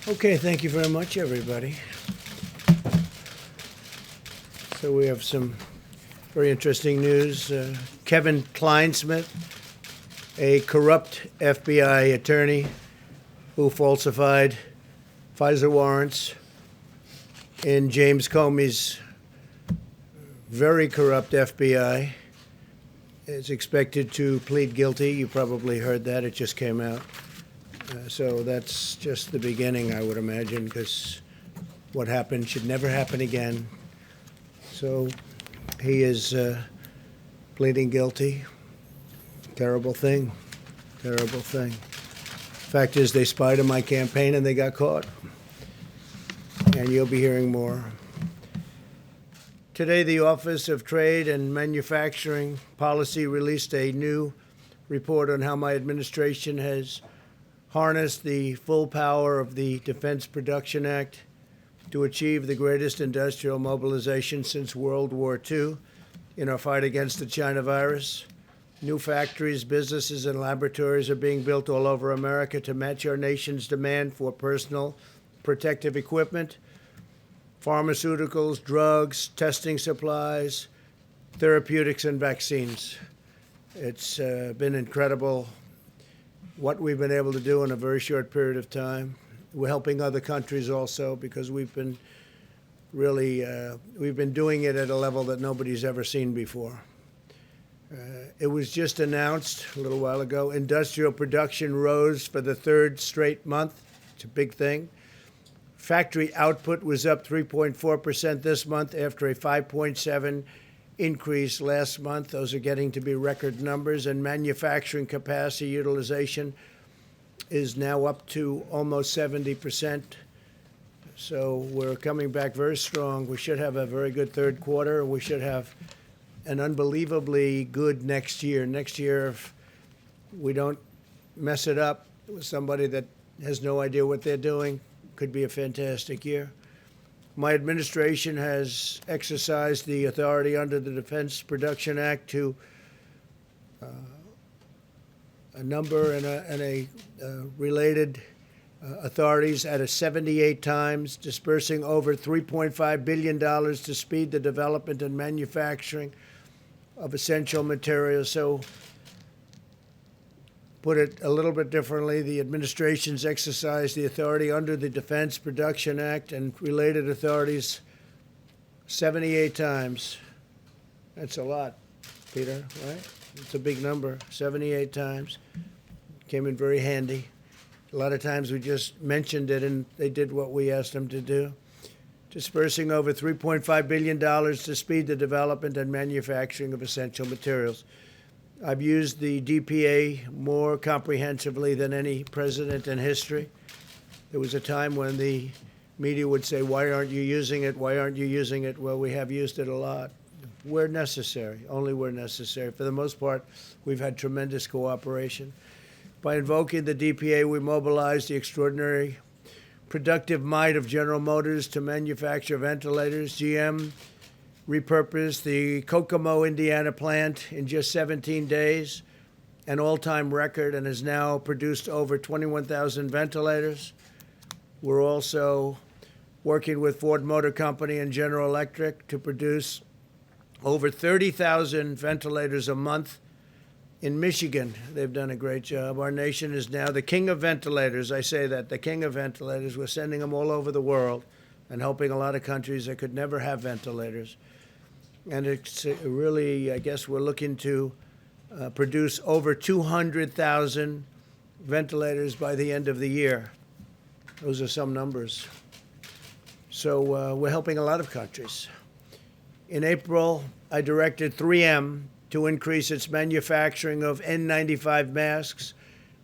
Okay, thank you very much, everybody. So we have some very interesting news. Kevin Kleinsmith, a corrupt FBI attorney who falsified FISA warrants in James Comey's very corrupt FBI, is expected to plead guilty. You probably heard that. It just came out. So that's just the beginning, I would imagine, because what happened should never happen again. So he is pleading guilty. Terrible thing. Terrible thing. Fact is, they spied on my campaign and they got caught. And you'll be hearing more. Today, the Office of Trade and Manufacturing Policy released a new report on how my administration has harnessed the full power of the Defense Production Act to achieve the greatest industrial mobilization since World War II in our fight against the China virus. New factories, businesses, and laboratories are being built all over America to match our nation's demand for personal protective equipment, pharmaceuticals, drugs, testing supplies, therapeutics, and vaccines. It's been incredible what we've been able to do in a very short period of time. We're helping other countries also because we've been doing it at a level that nobody's ever seen before. It was just announced a little while ago, industrial production rose for the third straight month. It's a big thing. Factory output was up 3.4% this month after a 5.7% increase last month. Those are getting to be record numbers, and manufacturing capacity utilization is now up to almost 70%. So we're coming back very strong. We should have a very good third quarter. We should have an unbelievably good next year. Next year, if we don't mess it up with somebody that has no idea what they're doing, could be a fantastic year. My administration has exercised the authority under the Defense Production Act to a number and related authorities at 78 times, dispersing over $3.5 billion to speed the development and manufacturing of essential materials. So, put it a little bit differently, the administration's exercised the authority under the Defense Production Act and related authorities 78 times. That's a lot, Peter, right? It's a big number, 78 times. Came in very handy. A lot of times we just mentioned it and they did what we asked them to do. Dispersing over $3.5 billion to speed the development and manufacturing of essential materials. I've used the DPA more comprehensively than any president in history. There was a time when the media would say, why aren't you using it? Why aren't you using it? Well, we have used it a lot. Where necessary, only where necessary. For the most part, we've had tremendous cooperation. By invoking the DPA, we mobilized the extraordinary productive might of General Motors to manufacture ventilators. GM repurposed the Kokomo, Indiana plant in just 17 days, an all-time record, and has now produced over 21,000 ventilators. We're also working with Ford Motor Company and General Electric to produce over 30,000 ventilators a month. In Michigan, they've done a great job. Our nation is now the king of ventilators. I say that, the king of ventilators. We're sending them all over the world and helping a lot of countries that could never have ventilators. And it's really, I guess we're looking to produce over 200,000 ventilators by the end of the year. Those are some numbers. So we're helping a lot of countries. In April, I directed 3M to increase its manufacturing of N95 masks.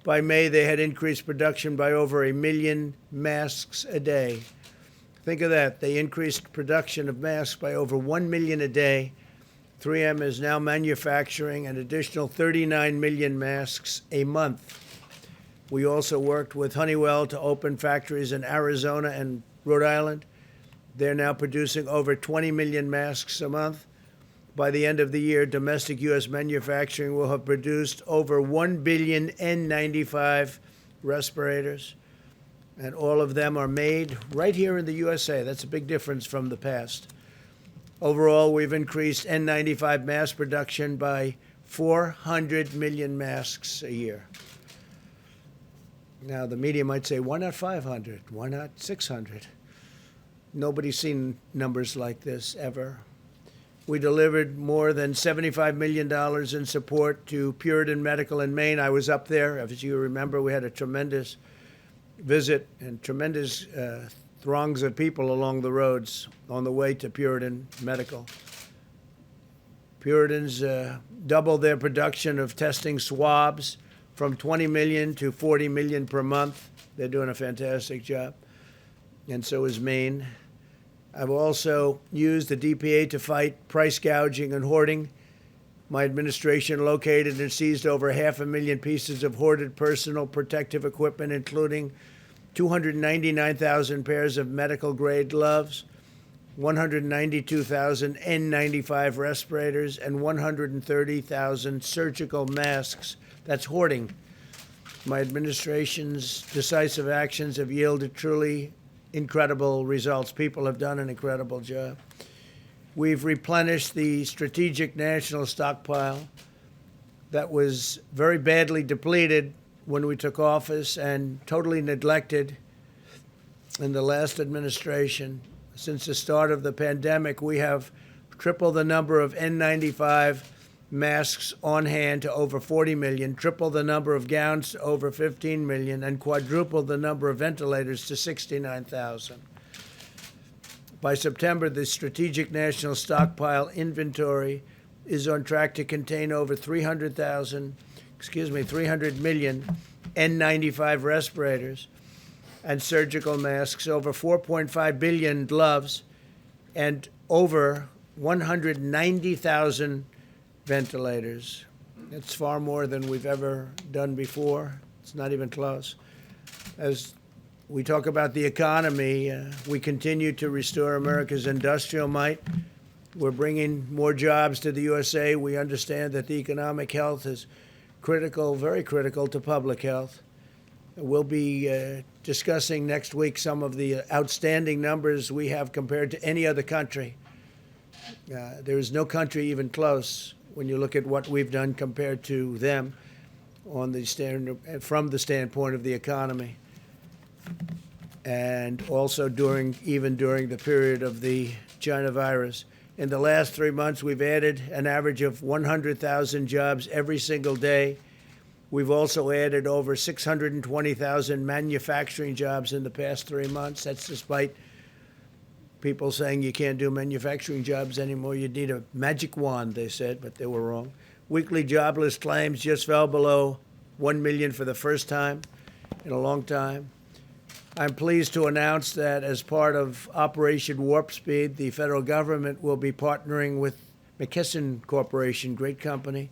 By May, they had increased production by over 1 million masks a day. Think of that. They increased production of masks by over 1 million a day. 3M is now manufacturing an additional 39 million masks a month. We also worked with Honeywell to open factories in Arizona and Rhode Island. They're now producing over 20 million masks a month. By the end of the year, domestic U.S. manufacturing will have produced over 1 billion N95 respirators. And all of them are made right here in the USA. That's a big difference from the past. Overall, we've increased N95 mass production by 400 million masks a year. Now, the media might say, why not 500? Why not 600? Nobody's seen numbers like this ever. We delivered more than $75 million in support to Puritan Medical in Maine. I was up there. As you remember, we had a tremendous visit and tremendous throngs of people along the roads on the way to Puritan Medical. Puritans doubled their production of testing swabs from 20 million to 40 million per month. They're doing a fantastic job. And so is Maine. I've also used the DPA to fight price gouging and hoarding. My administration located and seized over 500,000 pieces of hoarded personal protective equipment, including 299,000 pairs of medical-grade gloves, 192,000 N95 respirators, and 130,000 surgical masks. That's hoarding. My administration's decisive actions have yielded truly incredible results. People have done an incredible job. We've replenished the strategic national stockpile that was very badly depleted when we took office and totally neglected in the last administration. Since the start of the pandemic, we have tripled the number of N95 masks on hand to over 40 million, tripled the number of gowns to over 15 million, and quadrupled the number of ventilators to 69,000. By September, the strategic national stockpile inventory is on track to contain over 300 million N95 respirators and surgical masks, over 4.5 billion gloves, and over 190,000 ventilators. It's far more than we've ever done before. It's not even close. As we talk about the economy, we continue to restore America's industrial might. We're bringing more jobs to the USA. We understand that the economic health is critical, very critical to public health. We'll be discussing next week some of the outstanding numbers we have compared to any other country. There is no country even close when you look at what we've done compared to them on the from the standpoint of the economy. And also even during the period of the China virus. In the last 3 months, we've added an average of 100,000 jobs every single day. We've also added over 620,000 manufacturing jobs in the past 3 months. That's despite people saying you can't do manufacturing jobs anymore. You need a magic wand, they said, but they were wrong. Weekly jobless claims just fell below 1 million for the first time in a long time. I'm pleased to announce that as part of Operation Warp Speed, the federal government will be partnering with McKesson Corporation, great company,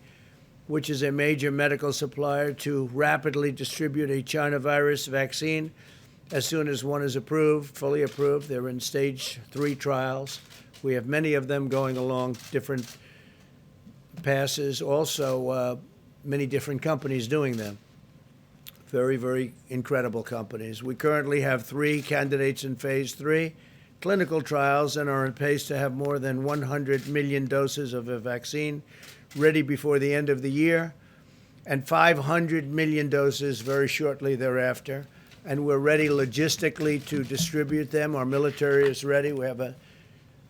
which is a major medical supplier, to rapidly distribute a China virus vaccine as soon as one is approved, fully approved. They're in stage 3 trials. We have many of them going along different passes, also many different companies doing them. Very, very incredible companies. We currently have 3 candidates in phase 3 clinical trials and are on pace to have more than 100 million doses of a vaccine ready before the end of the year, and 500 million doses very shortly thereafter. And we're ready logistically to distribute them. Our military is ready. We have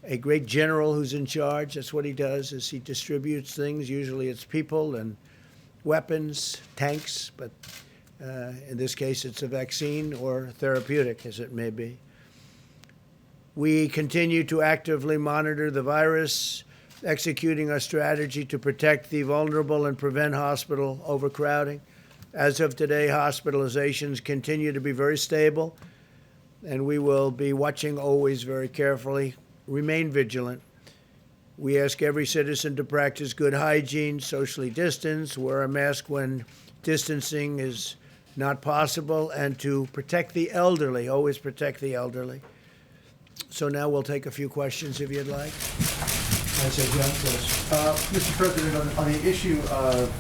a great general who's in charge. That's what he does, is he distributes things. Usually it's people and weapons, tanks, but in this case it's a vaccine or therapeutic, as it may be. We continue to actively monitor the virus, executing our strategy to protect the vulnerable and prevent hospital overcrowding. As of today, hospitalizations continue to be very stable, and we will be watching always very carefully. Remain vigilant. We ask every citizen to practice good hygiene, socially distance, wear a mask when distancing is not possible, and to protect the elderly. Always protect the elderly. So now we'll take a few questions if you'd like. I say, John, please. Mr. President, on the issue of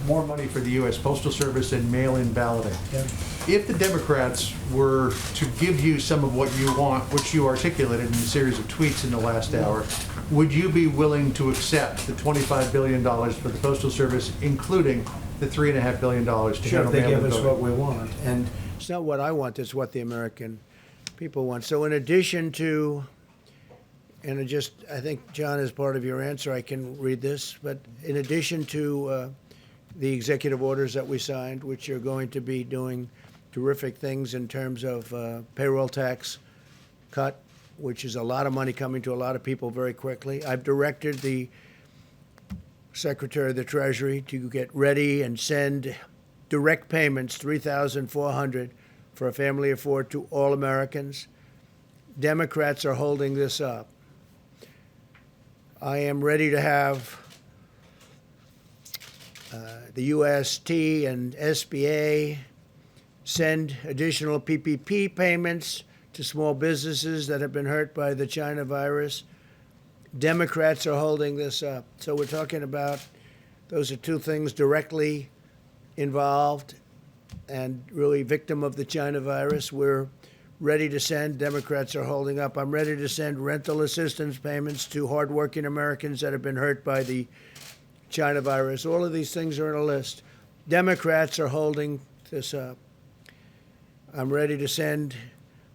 more money for the U.S. Postal Service and mail-in balloting. Yeah. if the Democrats were to give you some of what you want, which you articulated in a series of tweets in the last hour, would you be willing to accept the $25 billion for the Postal Service, including the $3.5 billion to Sure, handle if they mail give and us voting? what we want. And it's not what I want, it's what the American people want. So in addition to, and I think, John, as part of your answer, I can read this, but in addition to the executive orders that we signed, which are going to be doing terrific things in terms of payroll tax cut, which is a lot of money coming to a lot of people very quickly. I've directed the Secretary of the Treasury to get ready and send direct payments, $3,400 for a family of four, to all Americans. Democrats are holding this up. I am ready to have the UST and SBA send additional PPP payments to small businesses that have been hurt by the China virus. Democrats are holding this up. So we're talking about, those are two things directly involved and really victim of the China virus. We're ready to send. Democrats are holding up. I'm ready to send rental assistance payments to hardworking Americans that have been hurt by the China virus. All of these things are on a list. Democrats are holding this up. I'm ready to send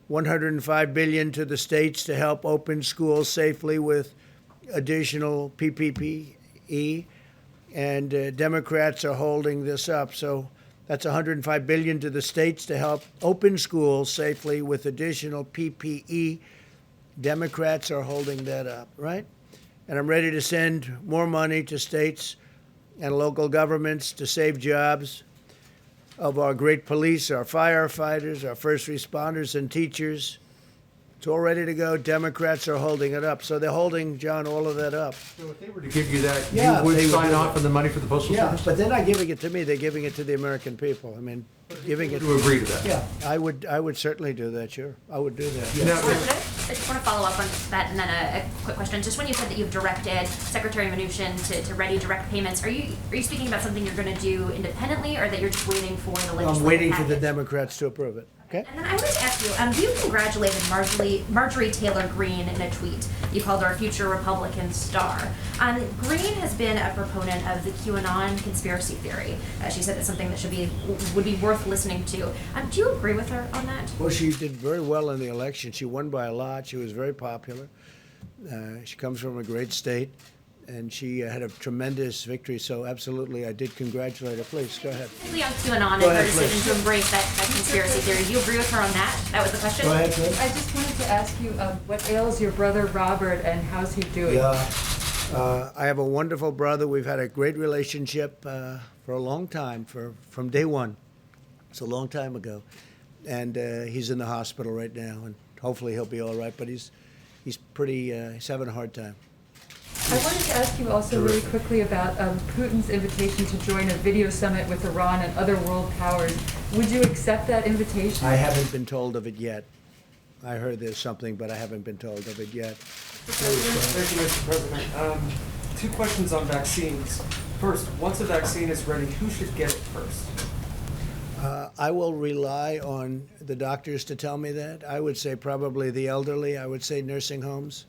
$105 billion to the states to help open schools safely with additional PPE, and Democrats are holding this up. So that's $105 billion to the states to help open schools safely with additional PPE. Democrats are holding that up, right? And I'm ready to send more money to states and local governments to save jobs of our great police, our firefighters, our first responders, and teachers. It's all ready to go. Democrats are holding it up. So they're holding, John, all of that up. So if they were to give you that, Yeah, you would they would sign do off that. on the money for the Postal Yeah, Service? but they're not giving it to me. They're giving it to the American people. I mean, giving it. To agree to that? Yeah, I would certainly do that, sure. I would do that. Now, I just want to follow up on that, and then a quick question. Just when you said that you've directed Secretary Mnuchin to ready direct payments, are you speaking about something you're going to do independently, or that you're just waiting for the legislative I'm waiting for the package? Democrats to approve it. Okay? And then I wanted to ask you, you congratulated Marjorie Taylor Greene in a tweet. You called her a future Republican star. Greene has been a proponent of the QAnon conspiracy theory. She said it's something that would be worth listening to. Do you agree with her on that? Well, she did very well in the election. She won by a lot. She was very popular. She comes from a great state, and she had a tremendous victory. So absolutely, I did congratulate her. Please, go ahead. Specifically on QAnon and Go her ahead, decision please. to embrace that conspiracy theory. Do you agree with her on that? That was the question? Go ahead, please. I just wanted to ask you, what ails your brother Robert and how's he doing? Yeah. I have a wonderful brother. We've had a great relationship for a long time, from day one. It's a long time ago. And he's in the hospital right now, and hopefully he'll be all right. But he's having a hard time. I wanted to ask you also really quickly about Putin's invitation to join a video summit with Iran and other world powers. Would you accept that invitation? I haven't been told of it yet. I heard there's something, but I haven't been told of it yet. Thank you, Mr. President. Two questions on vaccines. First, once a vaccine is ready, who should get it first? I will rely on the doctors to tell me that. I would say probably the elderly. I would say nursing homes.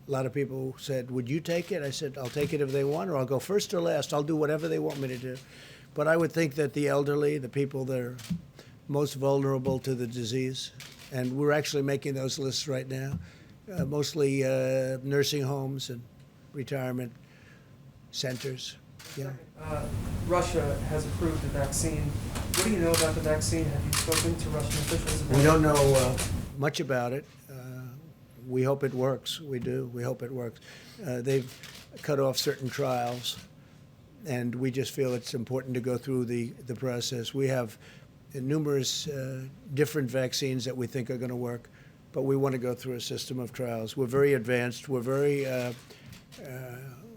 A lot of people said, would you take it? I said, I'll take it if they want, or I'll go first or last. I'll do whatever they want me to do. But I would think that the elderly, the people that are most vulnerable to the disease, and we're actually making those lists right now, mostly nursing homes and retirement centers. Yeah. Russia has approved the vaccine. What do you know about the vaccine? Have you spoken to Russian officials about it? We don't know much about it. We hope it works. We do. We hope it works. They've cut off certain trials, and we just feel it's important to go through the process. We have numerous different vaccines that we think are going to work, but we want to go through a system of trials. We're very advanced.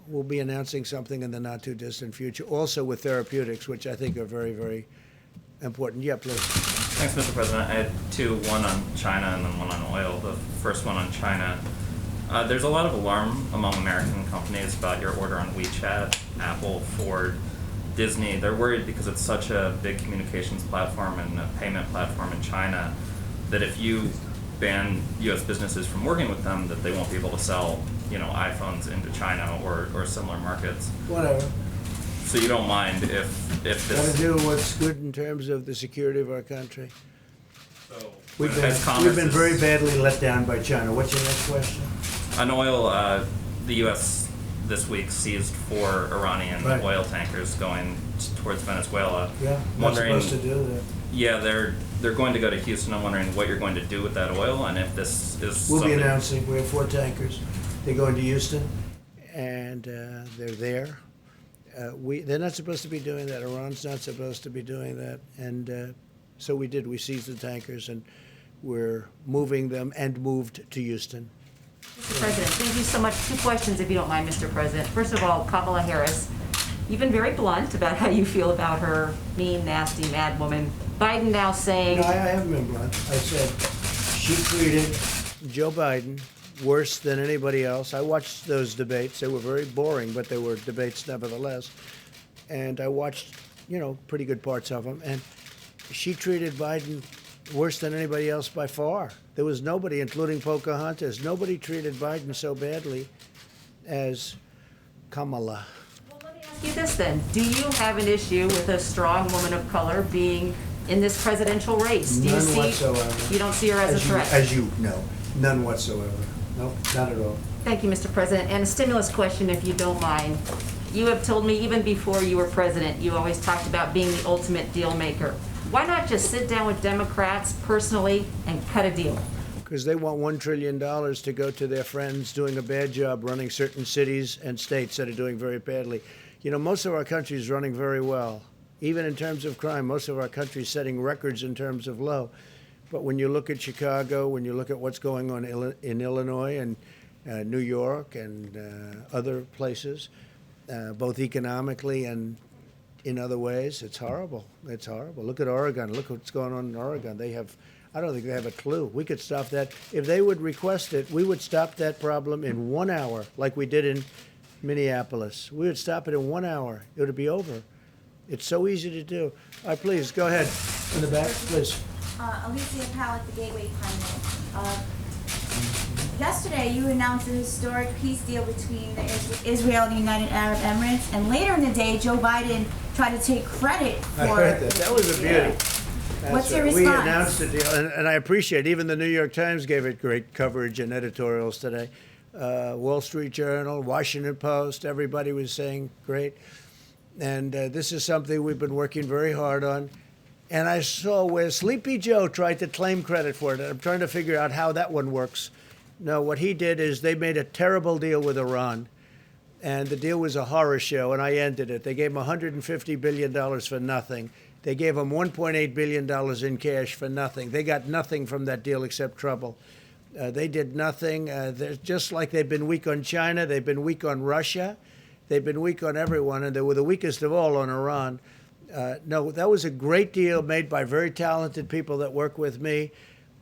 We'll be announcing something in the not-too-distant future, also with therapeutics, which I think are very, very important. Yeah, please. Thanks, Mr. President. I had two, one on China and then one on oil. The first one on China. There's a lot of alarm among American companies about your order on WeChat. Apple, Ford, Disney, they're worried because it's such a big communications platform and a payment platform in China that if you ban U.S. businesses from working with them, that they won't be able to sell, iPhones into China or similar markets. Whatever. So you don't mind if Got to this. do what's good in terms of the security of our country. We've as been commerce very is- badly let down by China. What's your next question? On oil, the U.S. this week seized 4 Iranian Right. oil tankers going towards Venezuela. Yeah, not Wondering, supposed to do that. yeah, they're going to go to Houston. I'm wondering what you're going to do with that oil and if this is. We'll be something- announcing, we have 4 tankers. They're going to Houston, and they're there. They're not supposed to be doing that. Iran's not supposed to be doing that. And so we did. We seized the tankers, and we're moving them and moved to Houston. Mr. President, thank you so much. 2 questions, if you don't mind, Mr. President. First of all, Kamala Harris, you've been very blunt about how you feel about her mean, nasty, mad woman. Biden now saying, No, I haven't been blunt. I said she treated Joe Biden worse than anybody else. I watched those debates. They were very boring, but they were debates nevertheless. And I watched, pretty good parts of them. And she treated Biden worse than anybody else by far. There was nobody, including Pocahontas, nobody treated Biden so badly as Kamala. well, let me ask you this then. Do you have an issue with a strong woman of color being in this presidential race? Do you None see, whatsoever. You don't see her as a threat? As you know, none whatsoever. No, not at all. Thank you, Mr. President. And a stimulus question, if you don't mind. You have told me even before you were president, you always talked about being the ultimate deal maker. Why not just sit down with Democrats personally and cut a deal? Because they want $1 trillion to go to their friends doing a bad job running certain cities and states that are doing very badly. Most of our country is running very well. Even in terms of crime, most of our country is setting records in terms of low. But when you look at Chicago, when you look at what's going on in Illinois and New York and other places, both economically and in other ways, it's horrible. It's horrible. Look at Oregon. Look what's going on in Oregon. I don't think they have a clue. We could stop that. If they would request it, we would stop that problem in 1 hour, like we did in Minneapolis. We would stop it in 1 hour. It would be over. It's so easy to do. All right, please, go ahead. In the back, please. Alicia Powell at the Gateway Pioneer. Yesterday, you announced a historic peace deal between Israel and the United Arab Emirates, and later in the day, Joe Biden tried to take credit for I heard that. That was a beauty. Yeah. That's What's your right. We response? announced the deal, and I appreciate it. Even the New York Times gave it great coverage and editorials today. Wall Street Journal, Washington Post, everybody was saying great. And this is something we've been working very hard on. And I saw where Sleepy Joe tried to claim credit for it. And I'm trying to figure out how that one works. No, what he did is they made a terrible deal with Iran. And the deal was a horror show, and I ended it. They gave him $150 billion for nothing. They gave him $1.8 billion in cash for nothing. They got nothing from that deal except trouble. They did nothing. They're just like they've been weak on China. They've been weak on Russia. They've been weak on everyone, and they were the weakest of all on Iran. No, that was a great deal made by very talented people that work with me,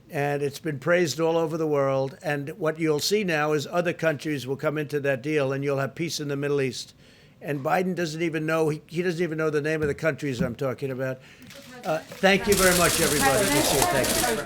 and it's been praised all over the world. And what you'll see now is other countries will come into that deal, and you'll have peace in the Middle East. And Biden doesn't even know, he doesn't even know the name of the countries I'm talking about. Thank you very much, everybody. This year. Thank you.